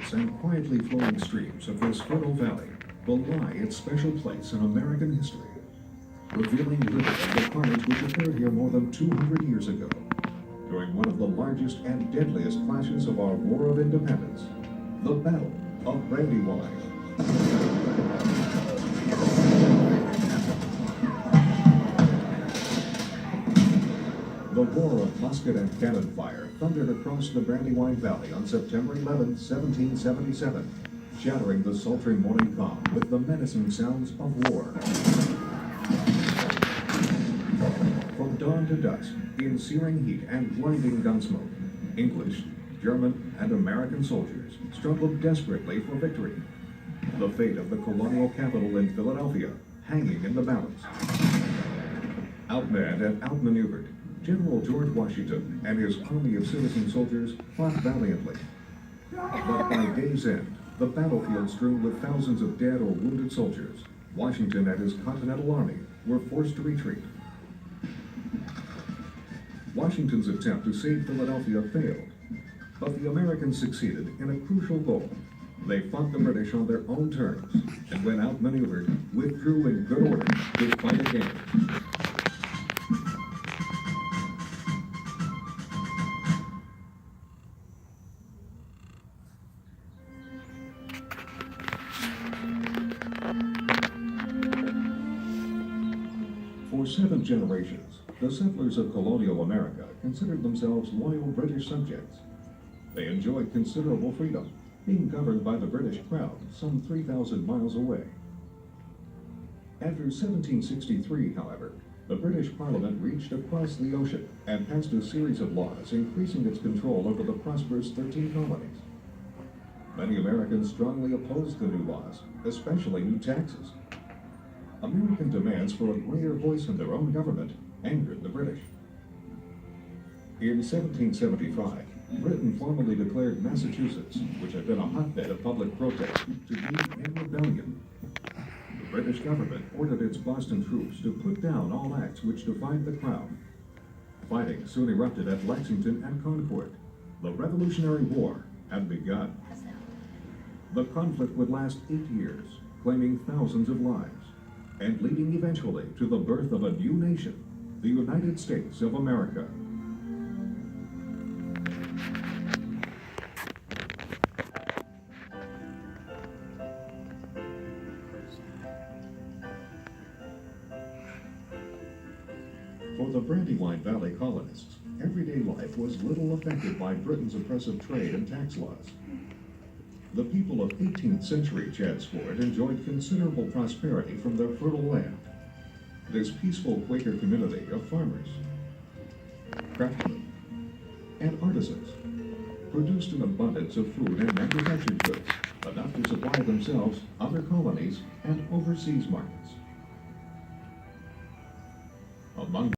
mountains and quietly flowing streams of this fertile valley will lie its special place in American history, revealing little of the carnage which occurred here more than 200 years ago, during one of the largest and deadliest clashes of our War of Independence, the Battle of Brandywine. The roar of musket and cannon fire thundered across the Brandywine Valley on September 11, 1777, shattering the sultry morning calm with the menacing sounds of war. From dawn to dusk, in searing heat and blinding gunsmoke, English, German, and American soldiers struggled desperately for victory. The fate of the colonial capital in Philadelphia hanging in the balance. Outmanned and outmaneuvered, General George Washington and his army of citizen soldiers fought valiantly. But by day's end, the battlefield strewn with thousands of dead or wounded soldiers, Washington and his Continental Army were forced to retreat. Washington's attempt to save Philadelphia failed, but the Americans succeeded in a crucial goal. They fought the British on their own terms, and when outmaneuvered, withdrew in good order to fight again. For 7 generations, the settlers of colonial America considered themselves loyal British subjects. They enjoyed considerable freedom, being governed by the British Crown some 3,000 miles away. After 1763, however, the British Parliament reached across the ocean and passed a series of laws increasing its control over the prosperous 13 colonies. Many Americans strongly opposed the new laws, especially new taxes. American demands for a greater voice in their own government angered the British. In 1775, Britain formally declared Massachusetts, which had been a hotbed of public protest, to be in rebellion. The British government ordered its Boston troops to put down all acts which defied the Crown. Fighting soon erupted at Lexington and Concord. The Revolutionary War had begun. The conflict would last 8 years, claiming thousands of lives, and leading eventually to the birth of a new nation, the United States of America. For the Brandywine Valley colonists, everyday life was little affected by Britain's oppressive trade and tax laws. The people of 18th century Chadsport enjoyed considerable prosperity from their fertile land. This peaceful Quaker community of farmers, craftsmen, and artisans produced an abundance of food and manufactured goods, enough to supply themselves, other colonies, and overseas markets. Among